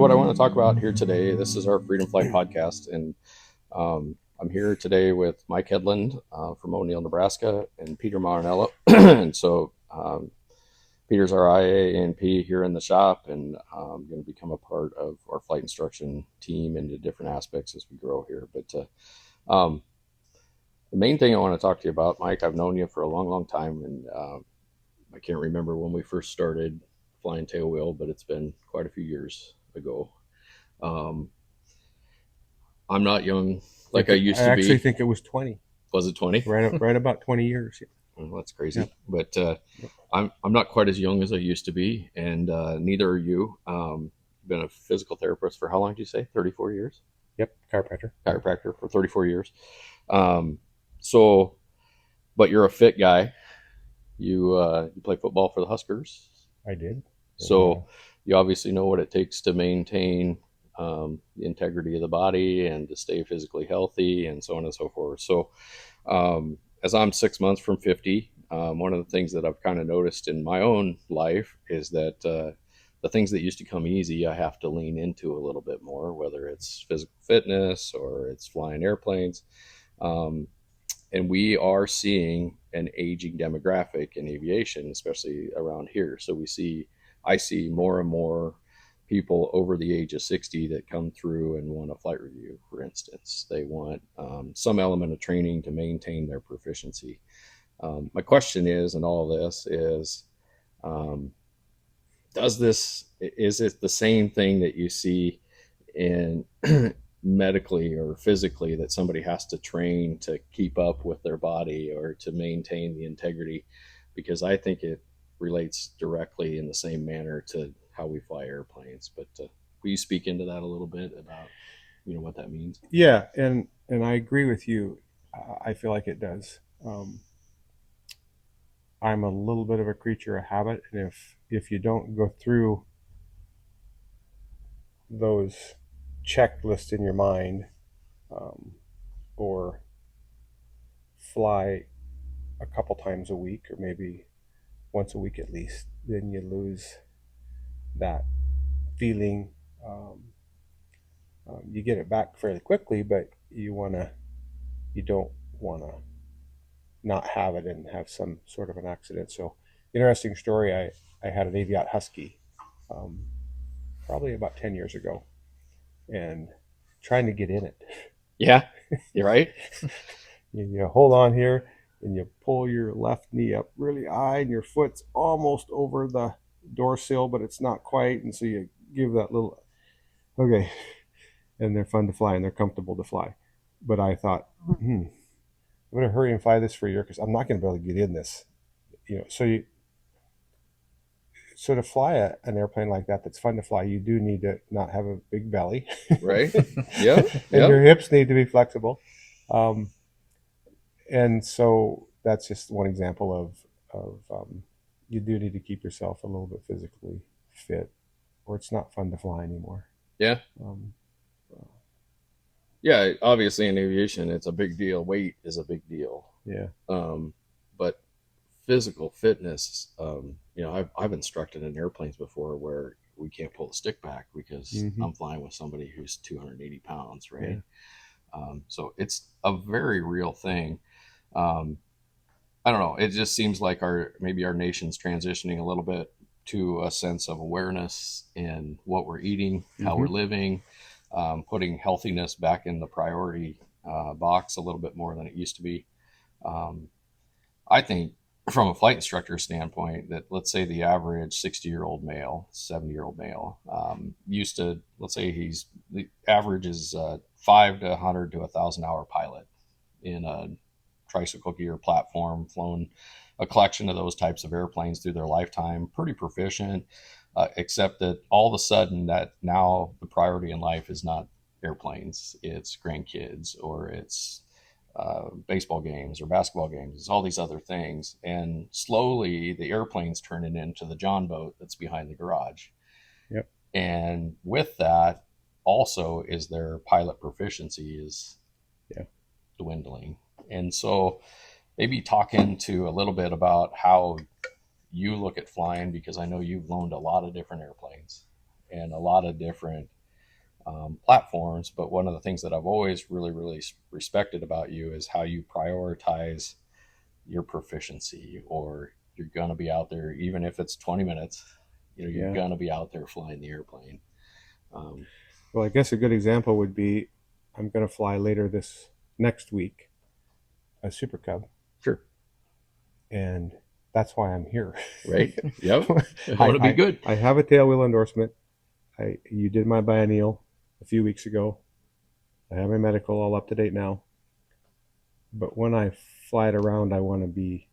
what I want to talk about here today. This is our Freedom Flight podcast, and I'm here today with Mike Hedlund from O'Neill, Nebraska, and Peter Marinello. And so Peter's our IANP here in the shop, and going to become a part of our flight instruction team into different aspects as we grow here. But the main thing I want to talk to you about, Mike, I've known you for a long, long time, and I can't remember when we first started flying tailwheel, but it's been quite a few years ago. I'm not young like I used to be. I actually think it was 20. Was it 20? Right about 20 years. Yeah. Well, that's crazy. Yeah. But I'm not quite as young as I used to be, and neither are you. Been a physical therapist for how long did you say? 34 years? Yep, Chiropractor for 34 years. But you're a fit guy. You play football for the Huskers. I did. So you obviously know what it takes to maintain the integrity of the body and to stay physically healthy and so on and so forth. So as I'm 6 months from 50, one of the things that I've kind of noticed in my own life is that the things that used to come easy, I have to lean into a little bit more, whether it's physical fitness or it's flying airplanes. And we are seeing an aging demographic in aviation, especially around here. So I see more and more people over the age of 60 that come through and want a flight review, for instance. They want some element of training to maintain their proficiency. My question is, in all of this is, is it the same thing that you see in medically or physically, that somebody has to train to keep up with their body or to maintain the integrity? Because I think it relates directly in the same manner to how we fly airplanes. But will you speak into that a little bit about what that means? Yeah, and I agree with you. I feel like it does. I'm a little bit of a creature of habit, and if you don't go through those checklists in your mind, or fly a couple times a week, or maybe once a week at least, then you lose that feeling. You get it back fairly quickly, but you don't want to not have it and have some sort of an accident. So, interesting story. I had an Aviat Husky, probably about 10 years ago, and trying to get in it. Yeah, you're right. You hold on here and you pull your left knee up really high, and your foot's almost over the door sill, but it's not quite. And so you give that little, okay. And they're fun to fly and they're comfortable to fly. But I thought, I'm going to hurry and fly this for a year because I'm not going to be able to get in this. So to fly an airplane like that that's fun to fly, you do need to not have a big belly. Right. Yeah. And your hips need to be flexible. And so that's just one example of you do need to keep yourself a little bit physically fit, or it's not fun to fly anymore. Yeah. Yeah, obviously in aviation, it's a big deal. Weight is a big deal. Yeah. But physical fitness, I've instructed in airplanes before where we can't pull the stick back because I'm flying with somebody who's 280 pounds, right? Yeah. So it's a very real thing. I don't know. It just seems like maybe our nation's transitioning a little bit to a sense of awareness in what we're eating, how we're living, putting healthiness back in the priority box a little bit more than it used to be. I think from a flight instructor standpoint that, let's say the average 60-year-old male, 70-year-old male, used to, let's say the average is 5 to 100 to 1,000 hour pilot in a tricycle gear platform, flown a collection of those types of airplanes through their lifetime, pretty proficient, except that all of a sudden that now the priority in life is not airplanes, it's grandkids, or it's baseball games or basketball games. It's all these other things. And slowly the airplane's turning into the John boat that's behind the garage. Yep. And with that also is their pilot proficiency is dwindling. And so maybe talk into a little bit about how you look at flying, because I know you've loaned a lot of different airplanes. and a lot of different platforms. But one of the things that I've always really respected about you is how you prioritize your proficiency, or you're going to be out there, even if it's 20 minutes, you know, you're going to be out there flying the airplane. Well, I guess a good example would be I'm going to fly later this next week a Super Cub. Sure. And that's why I'm here. Right. Yep. I want to be good. I have a tailwheel endorsement. You did my biennial a few weeks ago. I have my medical all up to date now. But when I fly it around, I want to be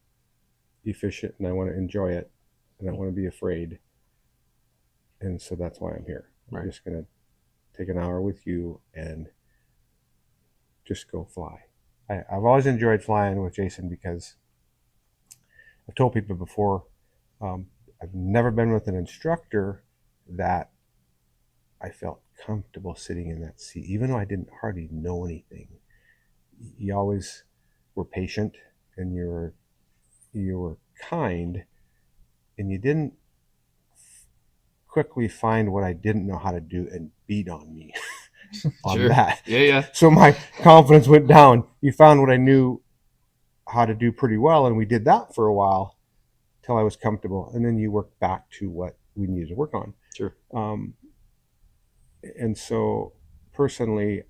efficient and I want to enjoy it. And I don't want to be afraid. And so that's why I'm here. I'm just going to take an hour with you and just go fly. I've always enjoyed flying with Jason because I've told people before, I've never been with an instructor that I felt comfortable sitting in that seat, even though I didn't hardly know anything. You always were patient and you were kind, and you didn't quickly find what I didn't know how to do and beat on me on that. Yeah. So my confidence went down. You found what I knew how to do pretty well, and we did that for a while till I was comfortable, and then you worked back to what we needed to work on. Sure. And so personally,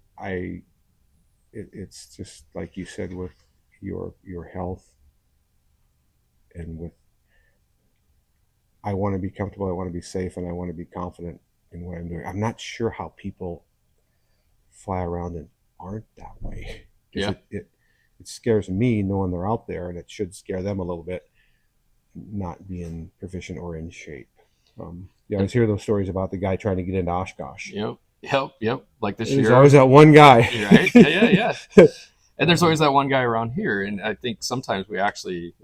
it's just like you said, with your health and with, I want to be comfortable, I want to be safe, and I want to be confident in what I'm doing. I'm not sure how people fly around and aren't that way. Yeah. It scares me knowing they're out there, and it should scare them a little bit, not being proficient or in shape. I always hear those stories about the guy trying to get into Oshkosh. Yep. Like this year. There's always that one guy. Right? Yeah. And there's always that one guy around here. And I think sometimes we actually,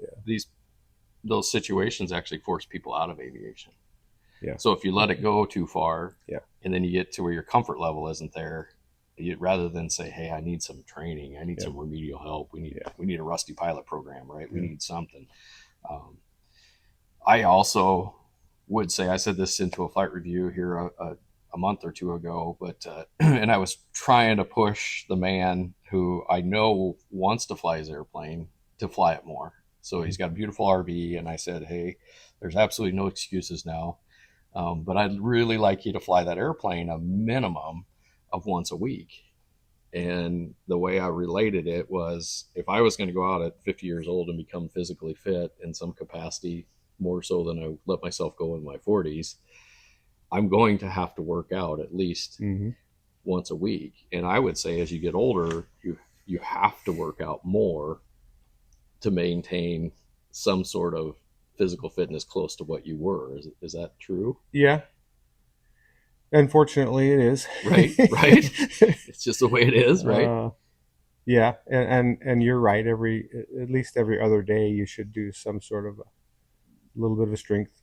those situations actually force people out of aviation. Yeah. So if you let it go too far, and then you get to where your comfort level isn't there, rather than say, hey, I need some training, I need some remedial help, we need a rusty pilot program, right? We need something. I also would say, I said this into a flight review here a month or two ago, but and I was trying to push the man who I know wants to fly his airplane to fly it more. So he's got a beautiful RV, and I said, hey, there's absolutely no excuses now, but I'd really like you to fly that airplane a minimum of once a week. And the way I related it was, if I was going to go out at 50 years old and become physically fit in some capacity, more so than I let myself go in my 40s, I'm going to have to work out at least once a week. And I would say as you get older, you have to work out more to maintain some sort of physical fitness close to what you were. Is that true? Yeah. Unfortunately, it is. Right. It's just the way it is, right? Yeah, and you're right. At least every other day, you should do some sort of a little bit of a strength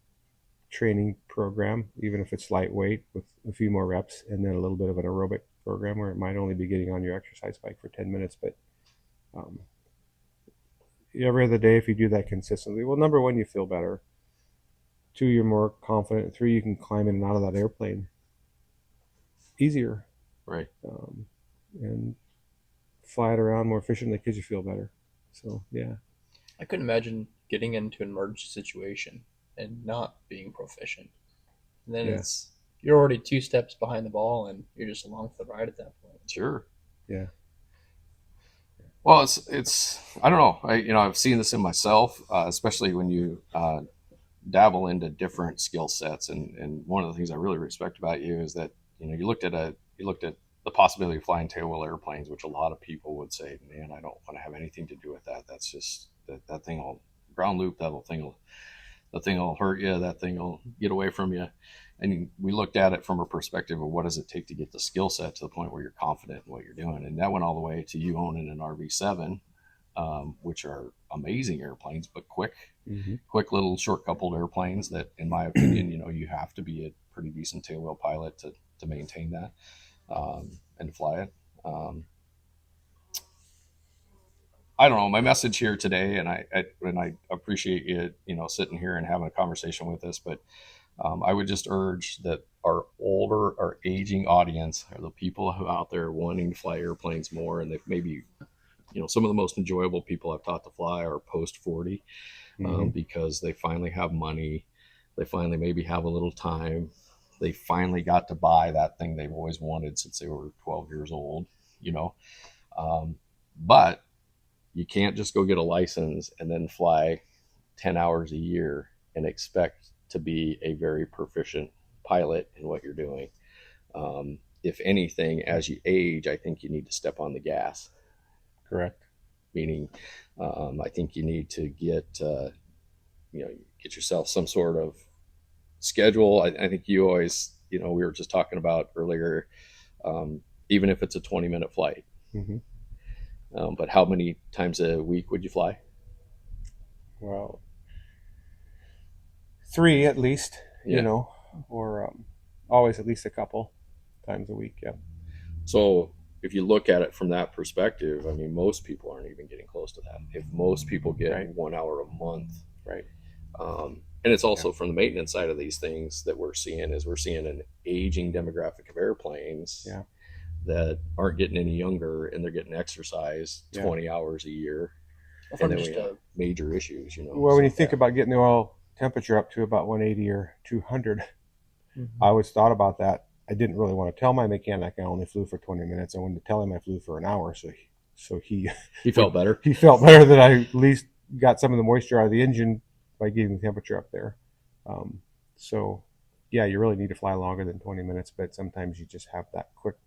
training program, even if it's lightweight with a few more reps, and then a little bit of an aerobic program where it might only be getting on your exercise bike for 10 minutes. But every other day, if you do that consistently, well, number one, you feel better. 2, you're more confident. 3, you can climb in and out of that airplane easier, right? And fly it around more efficiently because you feel better. So I couldn't imagine getting into an emergency situation and not being proficient. And then you're already 2 steps behind the ball, and you're just along for the ride at that point. Sure. Yeah. Well, it's I don't know. I've seen this in myself, especially when you dabble into different skill sets. And one of the things I really respect about you is that you looked at the possibility of flying tailwheel airplanes, which a lot of people would say, man, I don't want to have anything to do with that. That's just that thing will ground loop. That thing will hurt you. That thing will get away from you. And we looked at it from a perspective of what does it take to get the skill set to the point where you're confident in what you're doing. And that went all the way to you owning an RV7, which are amazing airplanes, but quick little short coupled airplanes that, in my opinion, you have to be a pretty decent tailwheel pilot to maintain that and to fly it. I don't know, my message here today, and I appreciate you, sitting here and having a conversation with us, but I would just urge that our older, our aging audience are the people who are out there wanting to fly airplanes more, and they maybe, some of the most enjoyable people I've taught to fly are post 40, because they finally have money, they finally maybe have a little time, they finally got to buy that thing they've always wanted since they were 12 years old, but you can't just go get a license and then fly 10 hours a year and expect to be a very proficient pilot in what you're doing. If anything, as you age, I think you need to step on the gas. Correct. Meaning, I think you need to get yourself some sort of schedule. I think you always, we were just talking about earlier, even if it's a 20-minute flight. But how many times a week would you fly? Well, 3 at least, or always at least a couple times a week. Yeah. So if you look at it from that perspective, I mean, most people aren't even getting close to that. If most people get 1 hour a month, right. And it's also from the maintenance side of these things that we're seeing an aging demographic of airplanes that aren't getting any younger, and they're getting exercise 20 hours a year. And then we have major issues, Well, when you think about getting the oil temperature up to about 180 or 200, I always thought about that. I didn't really want to tell my mechanic I only flew for 20 minutes. I wanted to tell him I flew for an hour, so he felt better. He felt better that I at least got some of the moisture out of the engine by getting the temperature up there. So yeah, you really need to fly longer than 20 minutes, but sometimes you just have that quick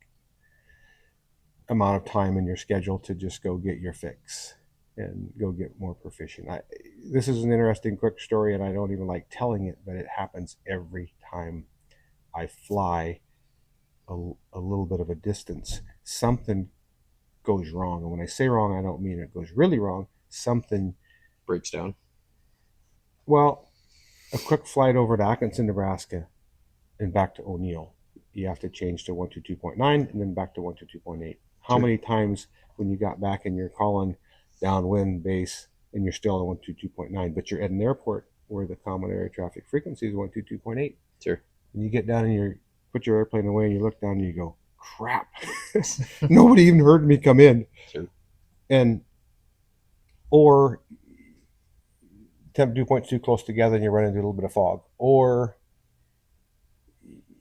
amount of time in your schedule to just go get your fix and go get more proficient. This is an interesting quick story, and I don't even like telling it, but it happens every time I fly a little bit of a distance. Something goes wrong, and when I say wrong, I don't mean it goes really wrong. Something breaks down. Well, a quick flight over to Atkinson, Nebraska, and back to O'Neill. You have to change to 122.9 and then back to 122.8. How many times when you got back and you're calling downwind base and you're still at 122.9, but you're at an airport where the common area traffic frequency is 122.8. Sure. And you get down and you put your airplane away and you look down and you go, crap. Nobody even heard me come in. Sure. Or temp dew points too close together and you run into a little bit of fog. Or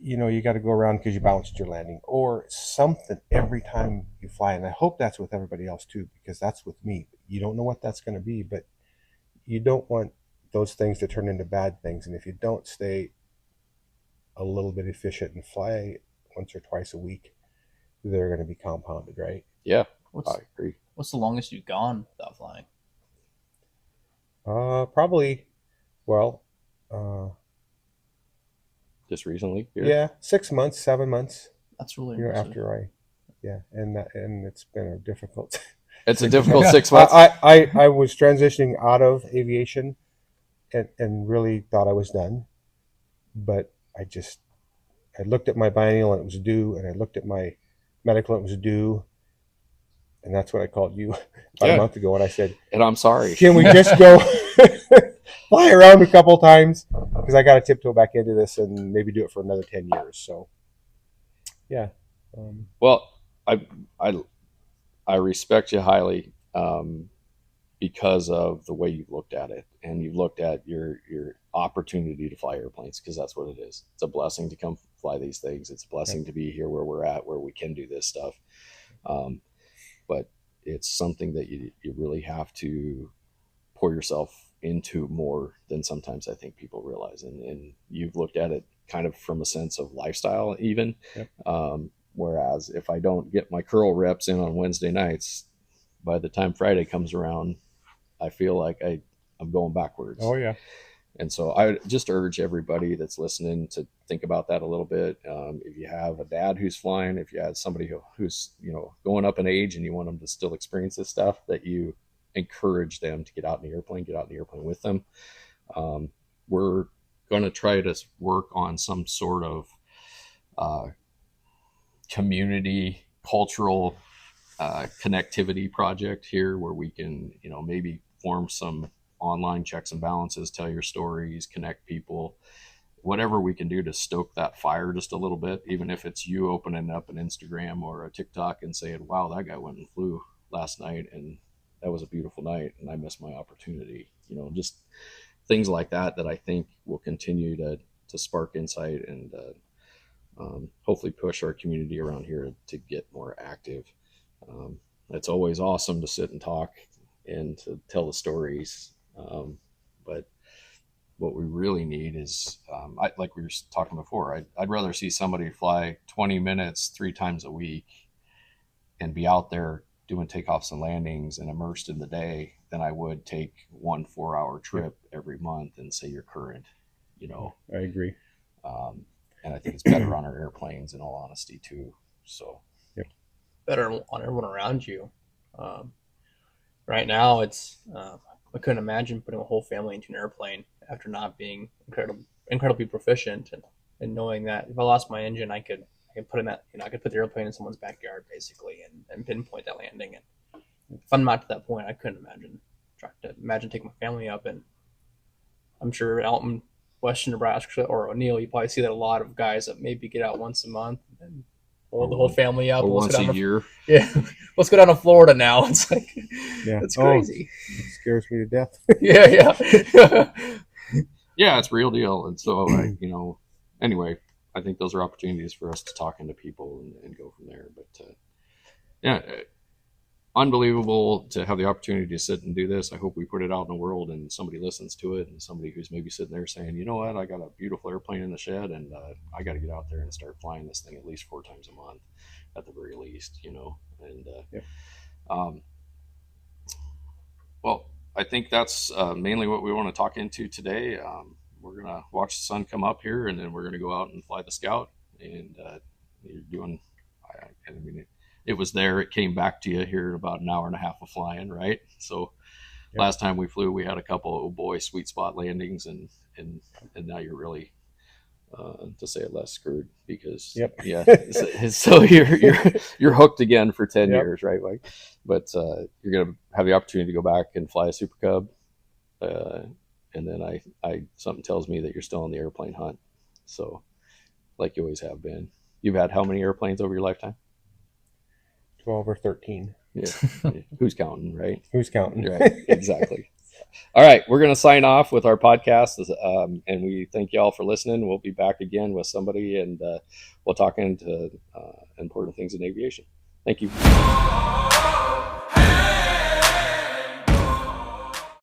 you got to go around because you balanced your landing, or something every time you fly. And I hope that's with everybody else too, because that's with me. You don't know what that's going to be, but you don't want those things to turn into bad things. And if you don't stay a little bit efficient and fly once or twice a week, they're going to be compounded, right? Yeah, I agree. What's the longest you've gone without flying? Probably, just recently. Here. Yeah, 6 months, 7 months. That's really impressive. And it's been a difficult. It's a difficult 6 months. I was transitioning out of aviation, and really thought I was done, but I looked at my biennial and it was due, and I looked at my medical and it was due, and that's what I called you about a month ago, and I said, and I'm sorry, can we just go fly around a couple times, because I got to tiptoe back into this and maybe do it for another 10 years. So yeah. Well, I respect you highly, because of the way you've looked at it, and you've looked at your opportunity to fly airplanes, because that's what it is. It's a blessing to come fly these things. It's a blessing to be here where we're at, where we can do this stuff. But it's something that you really have to pour yourself into more than sometimes I think people realize. And you've looked at it kind of from a sense of lifestyle even. Yep. Whereas if I don't get my curl reps in on Wednesday nights, by the time Friday comes around, I feel like I'm going backwards. Oh yeah. And so I just urge everybody that's listening to think about that a little bit. If you have a dad who's flying, if you have somebody who's going up in age and you want them to still experience this stuff, that you encourage them to get out in the airplane with them. We're going to try to work on some sort of community cultural connectivity project here, where we can maybe form some online checks and balances, tell your stories, connect people. whatever we can do to stoke that fire just a little bit, even if it's you opening up an Instagram or a TikTok and saying, wow, that guy went and flew last night and that was a beautiful night and I missed my opportunity. Just things like that I think will continue to spark insight and hopefully push our community around here to get more active. It's always awesome to sit and talk and to tell the stories. But what we really need is, like we were talking before, I'd rather see somebody fly 20 minutes 3 times a week and be out there doing takeoffs and landings and immersed in the day than I would take 1 4-hour trip every month and say you're current. I agree. And I think it's better on our airplanes, in all honesty, too. So, better on everyone around you. Right now, it's I couldn't imagine putting a whole family into an airplane after not being incredibly proficient, and knowing that if I lost my engine, I could put in that, I could put the airplane in someone's backyard basically and pinpoint that landing. And if I'm not to that point, I couldn't imagine taking my family up. And I'm sure out in Western Nebraska or O'Neill, you probably see that a lot of guys that maybe get out once a month and pull the whole family up. Or once a year. Yeah. Let's go down to Florida now. It's like, it's crazy. It scares me to death. Yeah. Yeah, it's a real deal. And so, anyway, I think those are opportunities for us to talk into people and go from there. But unbelievable to have the opportunity to sit and do this. I hope we put it out in the world and somebody listens to it, and somebody who's maybe sitting there saying, you know what, I got a beautiful airplane in the shed and I got to get out there and start flying this thing at least 4 times a month at the very least, and well, I think that's mainly what we want to talk into today. We're going to watch the sun come up here, and then we're going to go out and fly the Scout. And you're doing, I mean, it was there. It came back to you here in about an hour and a half of flying, right? So last time we flew, we had a couple of sweet spot landings, and now you're really, to say it less, screwed because so you're hooked again for 10 years, right, Mike? But you're gonna have the opportunity to go back and fly a Super Cub, and then I something tells me that you're still on the airplane hunt. So, like you always have been. You've had how many airplanes over your lifetime? 12 or 13. Yeah. Who's counting, right? Who's counting? Right, exactly. All right, we're going to sign off with our podcast, and we thank you all for listening. We'll be back again with somebody, and we'll talk into important things in aviation. Thank you.